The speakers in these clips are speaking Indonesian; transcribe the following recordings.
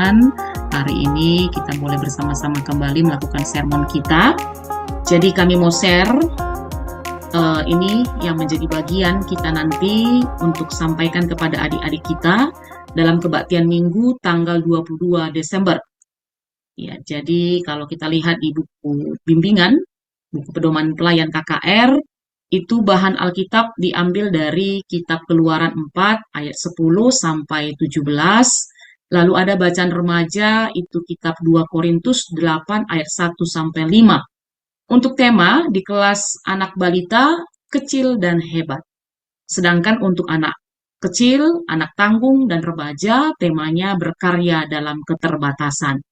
Tuhan. Hari ini kita boleh bersama-sama kembali melakukan sermon kita. Jadi kami mau share ini yang menjadi bagian kita nanti untuk sampaikan kepada adik-adik kita dalam kebaktian Minggu tanggal 22 Desember. Ya, jadi kalau kita lihat di buku bimbingan, buku pedoman pelayan KKR, itu bahan Alkitab diambil dari kitab Keluaran 4 ayat 10 sampai 17. Lalu ada bacaan remaja, itu kitab 2 Korintus 8 ayat 1 sampai 5. Untuk tema di kelas anak balita, kecil dan hebat. Sedangkan untuk anak kecil, anak tanggung, dan remaja, temanya berkarya dalam keterbatasan.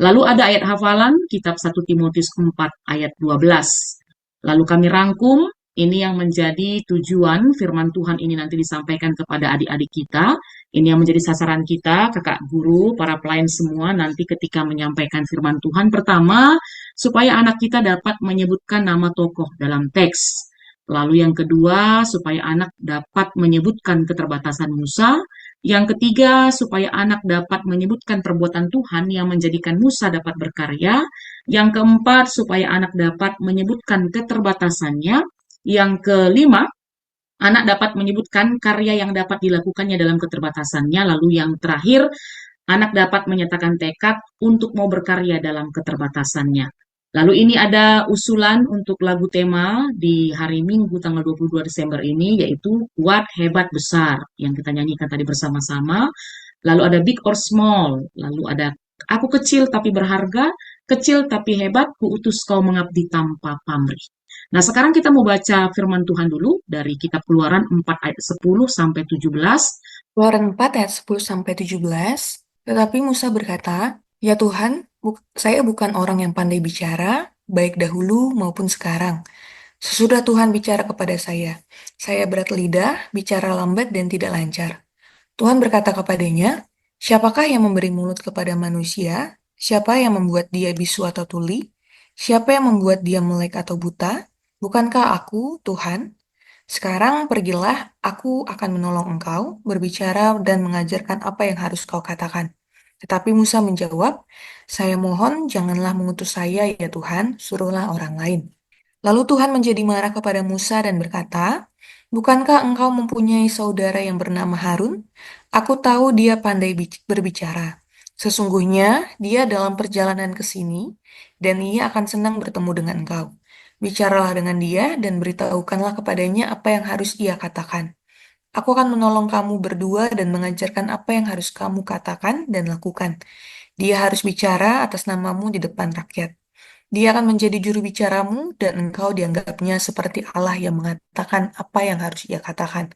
Lalu ada ayat hafalan, kitab 1 Timotius 4 ayat 12. Lalu kami rangkum, ini yang menjadi tujuan firman Tuhan ini nanti disampaikan kepada adik-adik kita. Ini yang menjadi sasaran kita, kakak guru, para pelayan semua nanti ketika menyampaikan firman Tuhan. Pertama, supaya anak kita dapat menyebutkan nama tokoh dalam teks. Lalu yang kedua, supaya anak dapat menyebutkan keterbatasan Musa. Yang ketiga, supaya anak dapat menyebutkan perbuatan Tuhan yang menjadikan Musa dapat berkarya. Yang keempat, supaya anak dapat menyebutkan keterbatasannya. Yang kelima, anak dapat menyebutkan karya yang dapat dilakukannya dalam keterbatasannya. Lalu yang terakhir, anak dapat menyatakan tekad untuk mau berkarya dalam keterbatasannya. Lalu ini ada usulan untuk lagu tema di hari Minggu tanggal 22 Desember ini, yaitu Kuat, Hebat, Besar, yang kita nyanyikan tadi bersama-sama. Lalu ada Big or Small, lalu ada Aku kecil tapi berharga, kecil tapi hebat, kuutus kau mengabdi tanpa pamrih. Nah, sekarang kita mau baca firman Tuhan dulu dari kitab Keluaran 4 ayat 10 sampai 17. Keluaran 4 ayat 10 sampai 17. Tetapi Musa berkata, "Ya Tuhan, saya bukan orang yang pandai bicara, baik dahulu maupun sekarang. Sesudah Tuhan bicara kepada saya berat lidah, bicara lambat dan tidak lancar." Tuhan berkata kepadanya, "Siapakah yang memberi mulut kepada manusia? Siapa yang membuat dia bisu atau tuli? Siapa yang membuat dia melek atau buta? Bukankah aku, Tuhan? Sekarang pergilah, aku akan menolong engkau, berbicara dan mengajarkan apa yang harus kau katakan." Tetapi Musa menjawab, "Saya mohon, janganlah mengutus saya, ya Tuhan, suruhlah orang lain." Lalu Tuhan menjadi marah kepada Musa dan berkata, "Bukankah engkau mempunyai saudara yang bernama Harun? Aku tahu dia pandai berbicara. Sesungguhnya dia dalam perjalanan ke sini, dan ia akan senang bertemu dengan engkau. Bicaralah dengan dia dan beritahukanlah kepadanya apa yang harus ia katakan. Aku akan menolong kamu berdua dan mengajarkan apa yang harus kamu katakan dan lakukan. Dia harus bicara atas namamu di depan rakyat. Dia akan menjadi juru bicaramu dan engkau dianggapnya seperti Allah yang mengatakan apa yang harus ia katakan.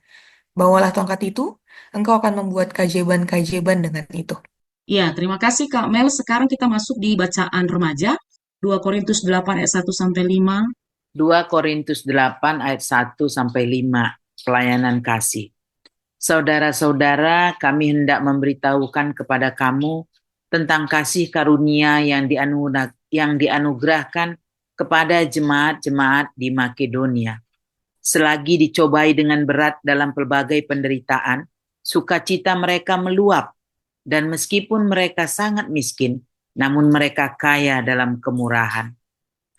Bawalah tongkat itu, engkau akan membuat keajaiban-keajaiban dengan itu." Ya, terima kasih Kak Mel. Sekarang kita masuk di bacaan remaja, 2 Korintus 8 ayat 1 sampai 5. 2 Korintus 8 ayat 1 sampai 5, pelayanan kasih. Saudara-saudara, kami hendak memberitahukan kepada kamu tentang kasih karunia yang dianugerahkan kepada jemaat-jemaat di Makedonia. Selagi dicobai dengan berat dalam pelbagai penderitaan, sukacita mereka meluap, dan meskipun mereka sangat miskin, namun mereka kaya dalam kemurahan.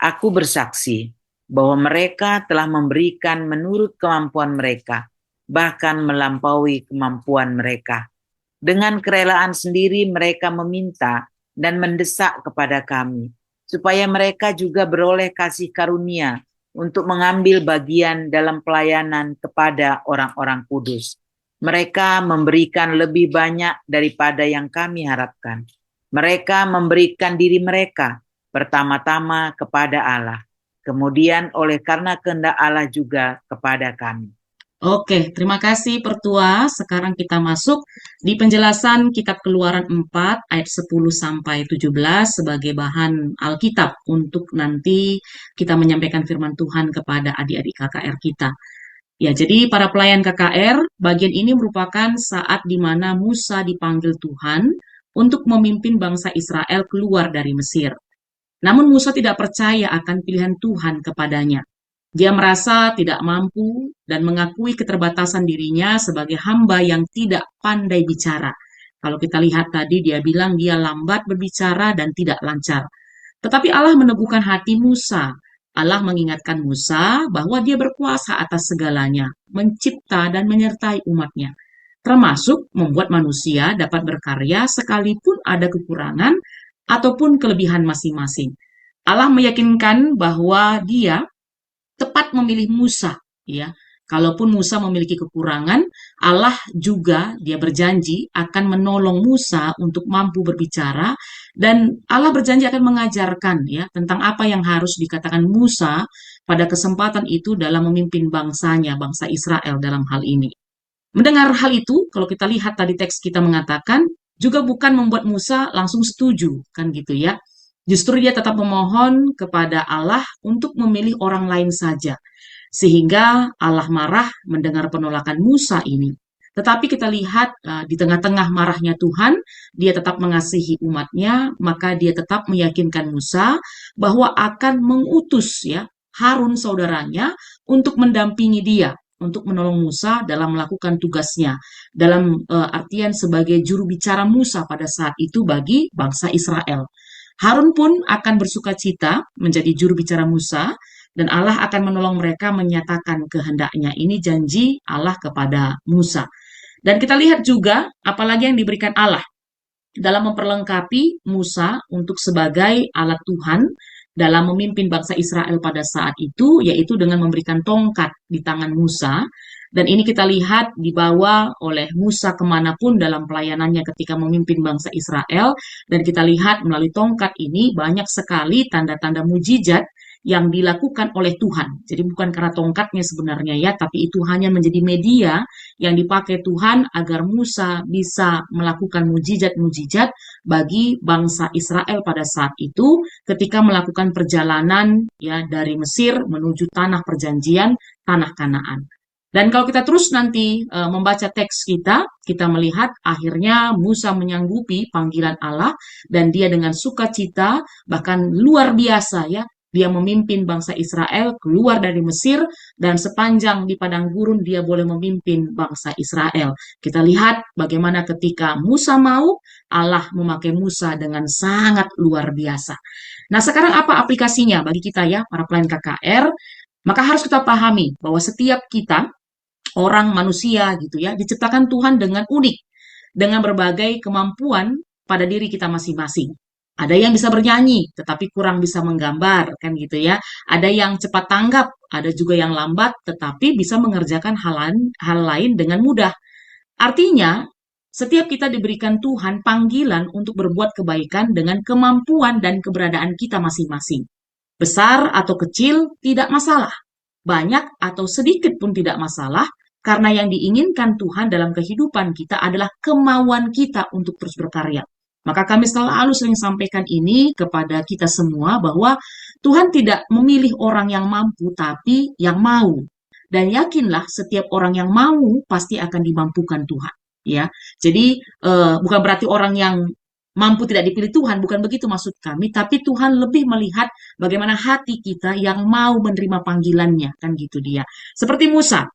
Aku bersaksi bahwa mereka telah memberikan menurut kemampuan mereka, bahkan melampaui kemampuan mereka. Dengan kerelaan sendiri mereka meminta dan mendesak kepada kami, supaya mereka juga beroleh kasih karunia untuk mengambil bagian dalam pelayanan kepada orang-orang kudus. Mereka memberikan lebih banyak daripada yang kami harapkan. Mereka memberikan diri mereka pertama-tama kepada Allah, kemudian oleh karena kehendak Allah juga kepada kami. Oke, terima kasih Pertua. Sekarang kita masuk di penjelasan kitab Keluaran 4 ayat 10 sampai 17 sebagai bahan Alkitab untuk nanti kita menyampaikan firman Tuhan kepada adik-adik KKR kita. Ya, jadi para pelayan KKR, bagian ini merupakan saat di mana Musa dipanggil Tuhan untuk memimpin bangsa Israel keluar dari Mesir. Namun Musa tidak percaya akan pilihan Tuhan kepadanya. Dia merasa tidak mampu dan mengakui keterbatasan dirinya sebagai hamba yang tidak pandai bicara. Kalau kita lihat tadi dia bilang dia lambat berbicara dan tidak lancar. Tetapi Allah meneguhkan hati Musa. Allah mengingatkan Musa bahwa dia berkuasa atas segalanya, mencipta dan menyertai umatnya, termasuk membuat manusia dapat berkarya sekalipun ada kekurangan ataupun kelebihan masing-masing. Allah meyakinkan bahwa dia tepat memilih Musa, ya. Kalaupun Musa memiliki kekurangan, Allah juga dia berjanji akan menolong Musa untuk mampu berbicara, dan Allah berjanji akan mengajarkan ya tentang apa yang harus dikatakan Musa pada kesempatan itu dalam memimpin bangsanya, bangsa Israel dalam hal ini. Mendengar hal itu, kalau kita lihat tadi teks kita mengatakan, juga bukan membuat Musa langsung setuju, kan gitu ya. Justru dia tetap memohon kepada Allah untuk memilih orang lain saja. Sehingga Allah marah mendengar penolakan Musa ini. Tetapi kita lihat di tengah-tengah marahnya Tuhan, dia tetap mengasihi umatnya, maka dia tetap meyakinkan Musa bahwa akan mengutus ya Harun saudaranya untuk mendampingi dia, untuk menolong Musa dalam melakukan tugasnya, dalam artian sebagai juru bicara Musa pada saat itu bagi bangsa Israel. Harun pun akan bersuka cita menjadi juru bicara Musa, dan Allah akan menolong mereka menyatakan kehendaknya. Ini janji Allah kepada Musa. Dan kita lihat juga apalagi yang diberikan Allah dalam memperlengkapi Musa untuk sebagai alat Tuhan dalam memimpin bangsa Israel pada saat itu, yaitu dengan memberikan tongkat di tangan Musa. Dan ini kita lihat dibawa oleh Musa kemanapun dalam pelayanannya ketika memimpin bangsa Israel. Dan kita lihat melalui tongkat ini banyak sekali tanda-tanda mujizat yang dilakukan oleh Tuhan. Jadi bukan karena tongkatnya sebenarnya ya, tapi itu hanya menjadi media yang dipakai Tuhan agar Musa bisa melakukan mujizat-mujizat bagi bangsa Israel pada saat itu ketika melakukan perjalanan ya dari Mesir menuju tanah perjanjian, tanah Kanaan. Dan kalau kita terus nanti membaca teks kita melihat akhirnya Musa menyanggupi panggilan Allah dan dia dengan sukacita bahkan luar biasa ya, dia memimpin bangsa Israel keluar dari Mesir dan sepanjang di padang gurun dia boleh memimpin bangsa Israel. Kita lihat bagaimana ketika Musa mau, Allah memakai Musa dengan sangat luar biasa. Nah, sekarang apa aplikasinya bagi kita ya, para pelayan KKR? Maka harus kita pahami bahwa setiap kita, orang manusia gitu ya, diciptakan Tuhan dengan unik, dengan berbagai kemampuan pada diri kita masing-masing. Ada yang bisa bernyanyi, tetapi kurang bisa menggambar, kan gitu ya. Ada yang cepat tanggap, ada juga yang lambat, tetapi bisa mengerjakan hal lain dengan mudah. Artinya, setiap kita diberikan Tuhan panggilan untuk berbuat kebaikan dengan kemampuan dan keberadaan kita masing-masing. Besar atau kecil, tidak masalah. Banyak atau sedikit pun tidak masalah, karena yang diinginkan Tuhan dalam kehidupan kita adalah kemauan kita untuk terus berkarya. Maka kami selalu sering sampaikan ini kepada kita semua bahwa Tuhan tidak memilih orang yang mampu, tapi yang mau. Dan yakinlah setiap orang yang mau pasti akan dimampukan Tuhan. Ya, jadi bukan berarti orang yang mampu tidak dipilih Tuhan, bukan begitu maksud kami. Tapi Tuhan lebih melihat bagaimana hati kita yang mau menerima panggilannya, kan gitu dia. Seperti Musa,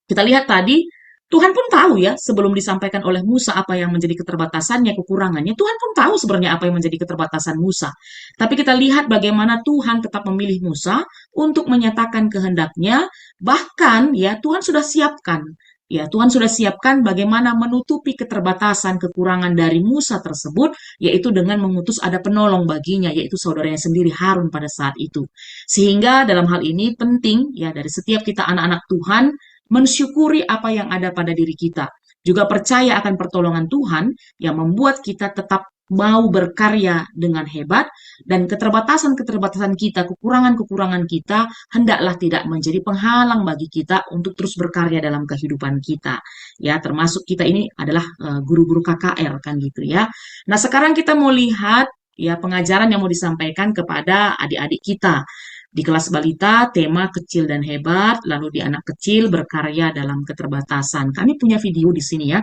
kita lihat tadi. Tuhan pun tahu ya, sebelum disampaikan oleh Musa apa yang menjadi keterbatasannya, kekurangannya, Tuhan pun tahu sebenarnya apa yang menjadi keterbatasan Musa. Tapi kita lihat bagaimana Tuhan tetap memilih Musa untuk menyatakan kehendaknya, bahkan ya Tuhan sudah siapkan. Ya, Tuhan sudah siapkan bagaimana menutupi keterbatasan kekurangan dari Musa tersebut, yaitu dengan mengutus ada penolong baginya, yaitu saudaranya sendiri Harun pada saat itu. Sehingga dalam hal ini penting ya dari setiap kita anak-anak Tuhan, mensyukuri apa yang ada pada diri kita. Juga percaya akan pertolongan Tuhan yang membuat kita tetap mau berkarya dengan hebat dan keterbatasan-keterbatasan kita, kekurangan-kekurangan kita hendaklah tidak menjadi penghalang bagi kita untuk terus berkarya dalam kehidupan kita. Ya, termasuk kita ini adalah guru-guru KKR kan gitu ya. Nah, sekarang kita mau lihat ya pengajaran yang mau disampaikan kepada adik-adik kita. Di kelas balita, tema kecil dan hebat, lalu di anak kecil berkarya dalam keterbatasan. Kami punya video di sini ya.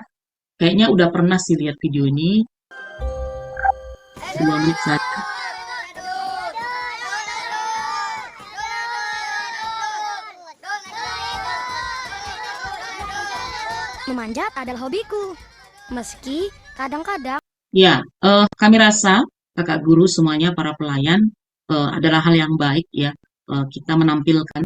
Kayaknya udah pernah sih lihat video ini. 2 menit saja. Memanjat adalah hobiku. Meski Kadang-kadang Ya, kami rasa kakak guru semuanya para pelayan adalah hal yang baik ya. Kita menampilkan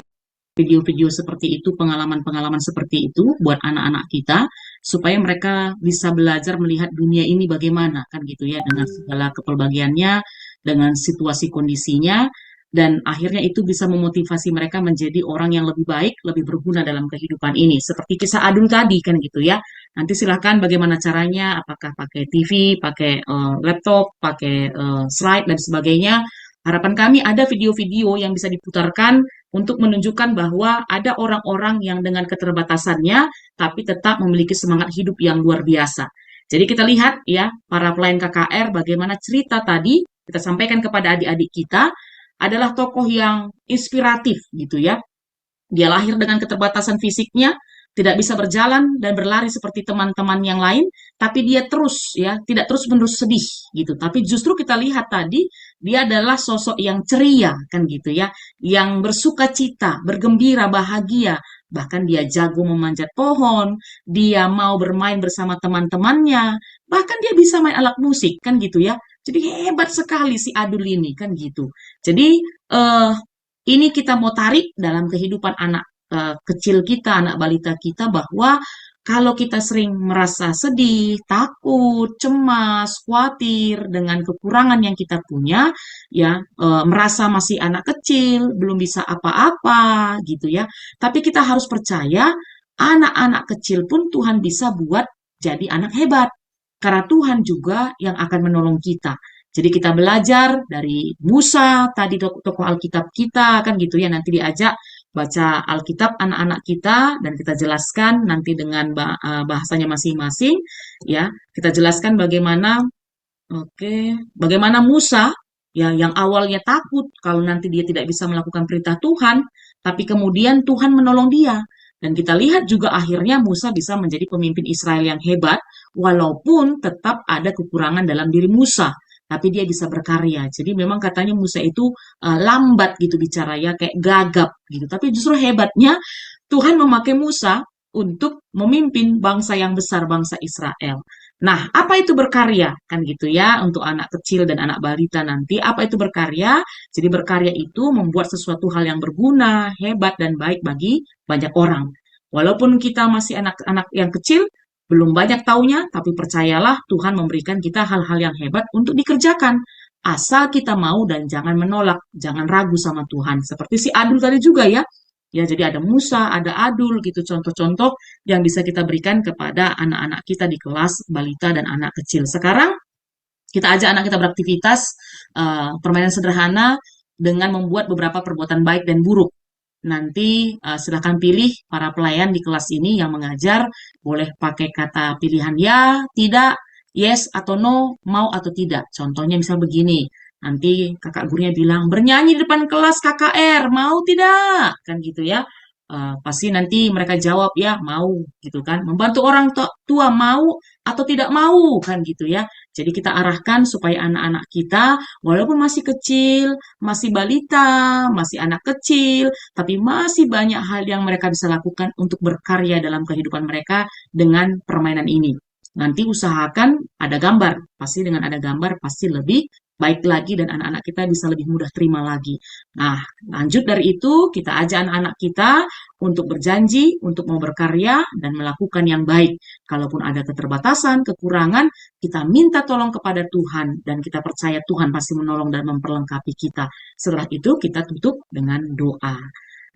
video-video seperti itu, pengalaman-pengalaman seperti itu buat anak-anak kita supaya mereka bisa belajar melihat dunia ini bagaimana kan gitu ya dengan segala kepelbagiannya, dengan situasi kondisinya dan akhirnya itu bisa memotivasi mereka menjadi orang yang lebih baik, lebih berguna dalam kehidupan ini. Seperti kisah Adul tadi kan gitu ya. Nanti silahkan bagaimana caranya, apakah pakai TV, pakai laptop, pakai slide dan sebagainya. Harapan kami ada video-video yang bisa diputarkan untuk menunjukkan bahwa ada orang-orang yang dengan keterbatasannya tapi tetap memiliki semangat hidup yang luar biasa. Jadi kita lihat ya para pelayan KKR bagaimana cerita tadi kita sampaikan kepada adik-adik kita adalah tokoh yang inspiratif gitu ya. Dia lahir dengan keterbatasan fisiknya, tidak bisa berjalan dan berlari seperti teman-teman yang lain, tapi dia terus ya, tidak terus-menerus sedih gitu. Tapi justru kita lihat tadi dia adalah sosok yang ceria kan gitu ya, yang bersuka cita, bergembira, bahagia. Bahkan dia jago memanjat pohon, dia mau bermain bersama teman-temannya, bahkan dia bisa main alat musik kan gitu ya. Jadi hebat sekali si Adul ini kan gitu. Jadi ini kita mau tarik dalam kehidupan anak kecil kita, anak balita kita bahwa kalau kita sering merasa sedih, takut, cemas, khawatir dengan kekurangan yang kita punya, ya merasa masih anak kecil, belum bisa apa-apa gitu ya. Tapi kita harus percaya anak-anak kecil pun Tuhan bisa buat jadi anak hebat. Karena Tuhan juga yang akan menolong kita. Jadi kita belajar dari Musa, tadi tokoh Alkitab kita, kan gitu ya, nanti diajak baca Alkitab anak-anak kita, dan kita jelaskan nanti dengan bahasanya masing-masing, ya, kita jelaskan bagaimana, bagaimana Musa, ya, yang awalnya takut kalau nanti dia tidak bisa melakukan perintah Tuhan, tapi kemudian Tuhan menolong dia. Dan kita lihat juga akhirnya Musa bisa menjadi pemimpin Israel yang hebat, walaupun tetap ada kekurangan dalam diri Musa tapi dia bisa berkarya. Jadi memang katanya Musa itu lambat gitu bicara ya, kayak gagap gitu. Tapi justru hebatnya Tuhan memakai Musa untuk memimpin bangsa yang besar, bangsa Israel. Nah, apa itu berkarya? Kan gitu ya, untuk anak kecil dan anak balita nanti. Apa itu berkarya? Jadi berkarya itu membuat sesuatu hal yang berguna, hebat, dan baik bagi banyak orang. Walaupun kita masih anak-anak yang kecil, belum banyak taunya, tapi percayalah Tuhan memberikan kita hal-hal yang hebat untuk dikerjakan. Asal kita mau dan jangan menolak, jangan ragu sama Tuhan. Seperti si Adul tadi juga ya. Ya, jadi ada Musa, ada Adul gitu, contoh-contoh yang bisa kita berikan kepada anak-anak kita di kelas balita dan anak kecil. Sekarang kita ajak anak kita beraktivitas permainan sederhana dengan membuat beberapa perbuatan baik dan buruk. Nanti silahkan pilih para pelayan di kelas ini yang mengajar, boleh pakai kata pilihan ya, tidak, yes atau no, mau atau tidak. Contohnya misal begini, nanti kakak gurunya bilang, bernyanyi di depan kelas KKR, mau tidak? Kan gitu ya. Pasti nanti mereka jawab ya, mau gitu kan. Membantu orang tua mau atau tidak mau kan gitu ya. Jadi kita arahkan supaya anak-anak kita walaupun masih kecil, masih balita, masih anak kecil, tapi masih banyak hal yang mereka bisa lakukan untuk berkarya dalam kehidupan mereka dengan permainan ini. Nanti usahakan ada gambar. Pasti dengan ada gambar pasti lebih baik lagi dan anak-anak kita bisa lebih mudah terima lagi. Nah, lanjut dari itu kita ajak anak-anak kita untuk berjanji, untuk mau berkarya dan melakukan yang baik. Kalaupun ada keterbatasan, kekurangan, kita minta tolong kepada Tuhan dan kita percaya Tuhan pasti menolong dan memperlengkapi kita. Setelah itu kita tutup dengan doa.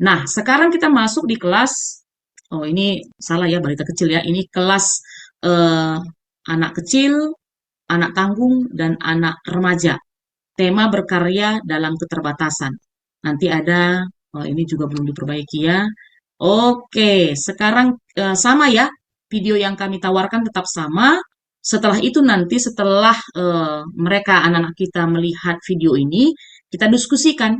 Nah, sekarang kita masuk di kelas, oh ini salah ya, balita kecil ya, ini kelas anak kecil, anak tanggung, dan anak remaja. Tema berkarya dalam keterbatasan. Nanti ada, ini juga belum diperbaiki ya. Oke, sekarang sama ya, video yang kami tawarkan tetap sama. Setelah itu nanti, setelah mereka, anak-anak kita melihat video ini, kita diskusikan.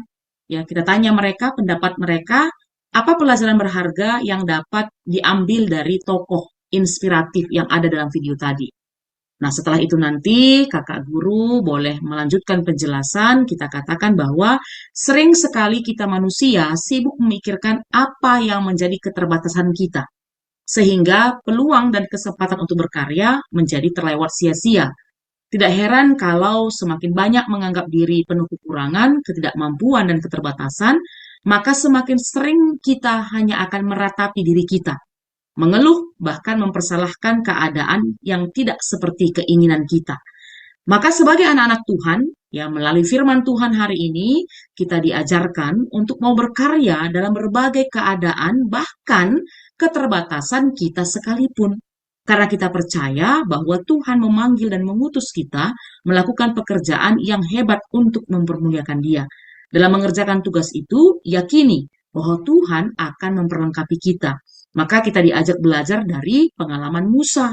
Ya, kita tanya mereka, pendapat mereka, apa pelajaran berharga yang dapat diambil dari tokoh inspiratif yang ada dalam video tadi. Nah, setelah itu nanti kakak guru boleh melanjutkan penjelasan. Kita katakan bahwa sering sekali kita manusia sibuk memikirkan apa yang menjadi keterbatasan kita. sehingga peluang dan kesempatan untuk berkarya menjadi terlewat sia-sia. Tidak heran kalau semakin banyak menganggap diri penuh kekurangan, ketidakmampuan, dan keterbatasan, maka semakin sering kita hanya akan meratapi diri kita, mengeluh, bahkan mempersalahkan keadaan yang tidak seperti keinginan kita. Maka sebagai anak-anak Tuhan, ya melalui firman Tuhan hari ini, kita diajarkan untuk mau berkarya dalam berbagai keadaan, bahkan keterbatasan kita sekalipun. Karena kita percaya bahwa Tuhan memanggil dan mengutus kita melakukan pekerjaan yang hebat untuk mempermuliakan Dia. Dalam mengerjakan tugas itu, yakini bahwa Tuhan akan memperlengkapi kita. Maka kita diajak belajar dari pengalaman Musa.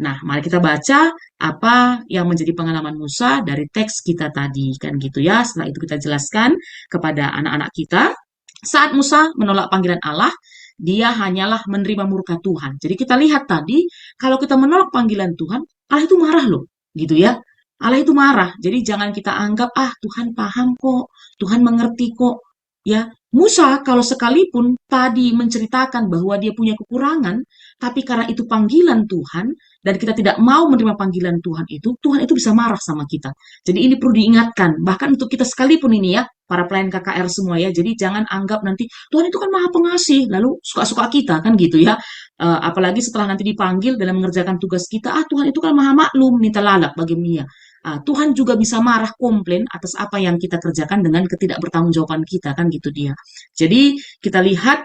Nah, mari kita baca apa yang menjadi pengalaman Musa dari teks kita tadi. Kan gitu ya, setelah itu kita jelaskan kepada anak-anak kita. Saat Musa menolak panggilan Allah, dia hanyalah menerima murka Tuhan. Jadi kita lihat tadi, kalau kita menolak panggilan Tuhan, Allah itu marah loh, gitu ya. Allah itu marah. Jadi jangan kita anggap, Tuhan paham kok, Tuhan mengerti kok. Ya, Musa kalau sekalipun tadi menceritakan bahwa dia punya kekurangan, tapi karena itu panggilan Tuhan, dan kita tidak mau menerima panggilan Tuhan itu bisa marah sama kita. Jadi ini perlu diingatkan, bahkan untuk kita sekalipun ini ya, para pelayan KKR semua ya. Jadi jangan anggap nanti Tuhan itu kan maha pengasih, lalu suka-suka kita kan gitu ya. Apalagi setelah nanti dipanggil dalam mengerjakan tugas kita, Tuhan itu kan maha maklum, minta lalap bagi Mia. Tuhan juga bisa marah, komplain atas apa yang kita kerjakan dengan ketidakbertanggungjawaban kita kan gitu dia. Jadi kita lihat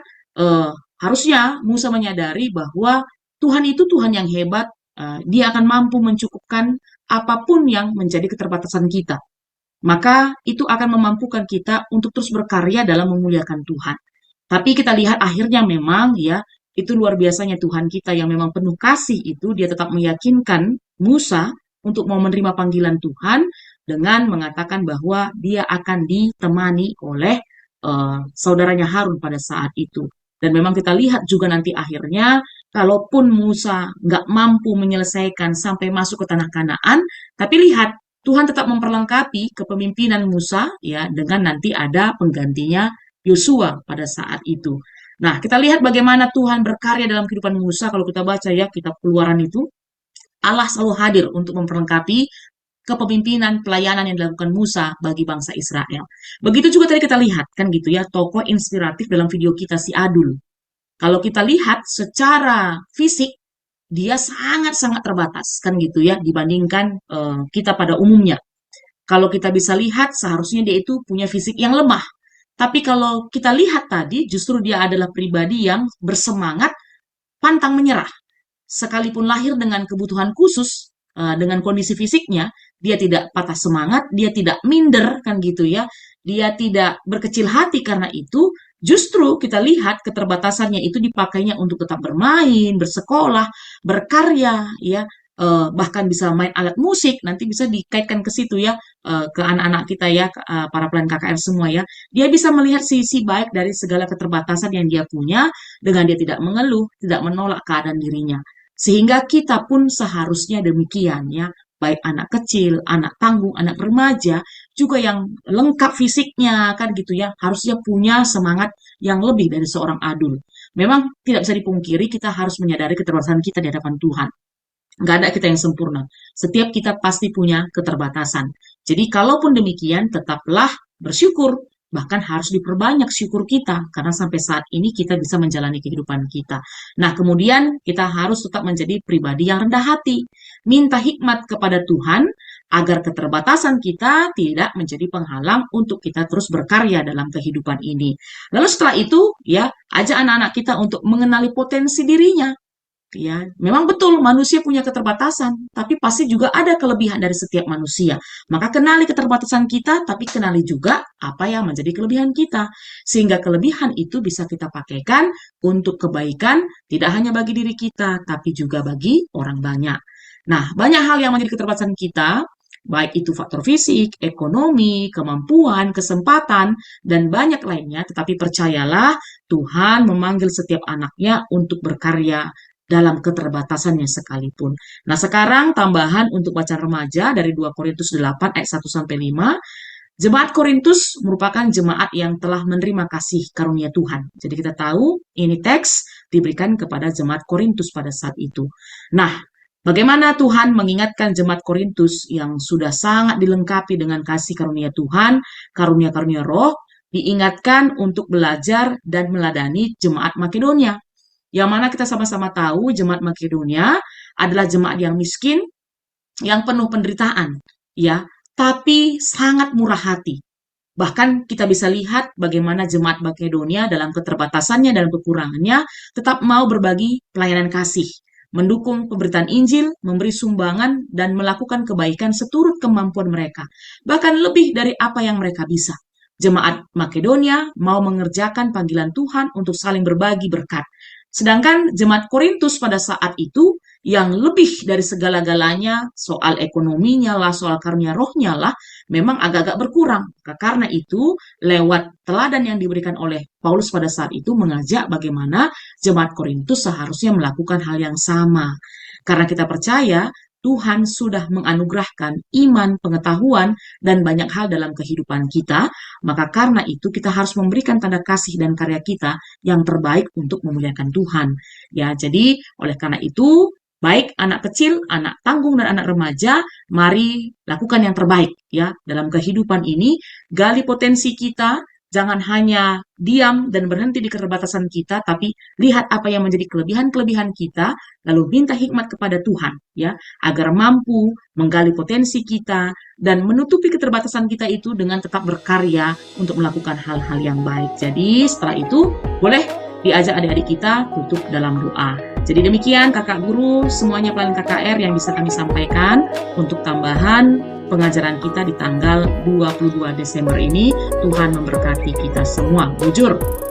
harusnya Musa menyadari bahwa Tuhan itu Tuhan yang hebat, dia akan mampu mencukupkan apapun yang menjadi keterbatasan kita. Maka itu akan memampukan kita untuk terus berkarya dalam memuliakan Tuhan. Tapi kita lihat akhirnya memang ya, itu luar biasanya Tuhan kita yang memang penuh kasih itu, dia tetap meyakinkan Musa untuk mau menerima panggilan Tuhan dengan mengatakan bahwa dia akan ditemani oleh saudaranya Harun pada saat itu. Dan memang kita lihat juga nanti akhirnya, kalaupun Musa nggak mampu menyelesaikan sampai masuk ke tanah Kanaan, tapi lihat, Tuhan tetap memperlengkapi kepemimpinan Musa ya dengan nanti ada penggantinya Yosua pada saat itu. Nah, kita lihat bagaimana Tuhan berkarya dalam kehidupan Musa. Kalau kita baca ya kitab Keluaran itu, Allah selalu hadir untuk memperlengkapi kepemimpinan pelayanan yang dilakukan Musa bagi bangsa Israel. Begitu juga tadi kita lihat kan gitu ya, tokoh inspiratif dalam video kita si Adul. Kalau kita lihat secara fisik dia sangat-sangat terbatas kan gitu ya dibandingkan kita pada umumnya. Kalau kita bisa lihat seharusnya dia itu punya fisik yang lemah. Tapi kalau kita lihat tadi justru dia adalah pribadi yang bersemangat, pantang menyerah. Sekalipun lahir dengan kebutuhan khusus, dengan kondisi fisiknya, dia tidak patah semangat, dia tidak minder, kan gitu ya. Dia tidak berkecil hati karena itu, justru kita lihat keterbatasannya itu dipakainya untuk tetap bermain, bersekolah, berkarya, ya, bahkan bisa main alat musik, nanti bisa dikaitkan ke situ ya, ke anak-anak kita ya, para pelayan KKR semua ya. Dia bisa melihat sisi baik dari segala keterbatasan yang dia punya, dengan dia tidak mengeluh, tidak menolak keadaan dirinya. Sehingga kita pun seharusnya demikian ya, baik anak kecil, anak tanggung, anak remaja, juga yang lengkap fisiknya kan gitu ya, harusnya punya semangat yang lebih dari seorang adul. Memang tidak bisa dipungkiri kita harus menyadari keterbatasan kita di hadapan Tuhan. Nggak ada kita yang sempurna. Setiap kita pasti punya keterbatasan. Jadi kalaupun demikian, tetaplah bersyukur. Bahkan harus diperbanyak syukur kita, karena sampai saat ini kita bisa menjalani kehidupan kita. Nah, kemudian kita harus tetap menjadi pribadi yang rendah hati. Minta hikmat kepada Tuhan, agar keterbatasan kita tidak menjadi penghalang untuk kita terus berkarya dalam kehidupan ini. Lalu setelah itu, ya, ajak anak-anak kita untuk mengenali potensi dirinya. Ya, memang betul manusia punya keterbatasan, tapi pasti juga ada kelebihan dari setiap manusia. Maka kenali keterbatasan kita, tapi kenali juga apa yang menjadi kelebihan kita. Sehingga kelebihan itu bisa kita pakaikan untuk kebaikan, tidak hanya bagi diri kita, tapi juga bagi orang banyak. Nah, banyak hal yang menjadi keterbatasan kita, baik itu faktor fisik, ekonomi, kemampuan, kesempatan, dan banyak lainnya. Tetapi percayalah, Tuhan memanggil setiap anaknya untuk berkarya dalam keterbatasannya sekalipun. Nah, sekarang tambahan untuk bacaan remaja dari 2 Korintus 8 ayat 1-5. Jemaat Korintus merupakan jemaat yang telah menerima kasih karunia Tuhan. Jadi kita tahu ini teks diberikan kepada jemaat Korintus pada saat itu. Nah, bagaimana Tuhan mengingatkan jemaat Korintus yang sudah sangat dilengkapi dengan kasih karunia Tuhan, karunia-karunia roh, diingatkan untuk belajar dan meladani jemaat Makedonia. Yang mana kita sama-sama tahu jemaat Makedonia adalah jemaat yang miskin, yang penuh penderitaan, ya, tapi sangat murah hati. Bahkan kita bisa lihat bagaimana jemaat Makedonia dalam keterbatasannya, dalam kekurangannya, tetap mau berbagi pelayanan kasih, mendukung pemberitaan Injil, memberi sumbangan, dan melakukan kebaikan seturut kemampuan mereka. Bahkan lebih dari apa yang mereka bisa. Jemaat Makedonia mau mengerjakan panggilan Tuhan untuk saling berbagi berkat. Sedangkan jemaat Korintus pada saat itu yang lebih dari segala-galanya, soal ekonominya lah, soal karunia rohnya lah, memang agak-agak berkurang. Karena itu, lewat teladan yang diberikan oleh Paulus pada saat itu mengajak bagaimana jemaat Korintus seharusnya melakukan hal yang sama. Karena kita percaya Tuhan sudah menganugerahkan iman, pengetahuan, dan banyak hal dalam kehidupan kita, maka karena itu kita harus memberikan tanda kasih dan karya kita yang terbaik untuk memuliakan Tuhan. Ya, jadi oleh karena itu, baik anak kecil, anak tanggung, dan anak remaja, mari lakukan yang terbaik ya dalam kehidupan ini, gali potensi kita. Jangan hanya diam dan berhenti di keterbatasan kita, tapi lihat apa yang menjadi kelebihan-kelebihan kita, lalu minta hikmat kepada Tuhan, ya, agar mampu menggali potensi kita dan menutupi keterbatasan kita itu dengan tetap berkarya untuk melakukan hal-hal yang baik. Jadi setelah itu boleh diajak adik-adik kita tutup dalam doa. Jadi demikian kakak guru, semuanya pelayanan KKR yang bisa kami sampaikan untuk tambahan pengajaran kita di tanggal 22 Desember ini. Tuhan memberkati kita semua. Bujur.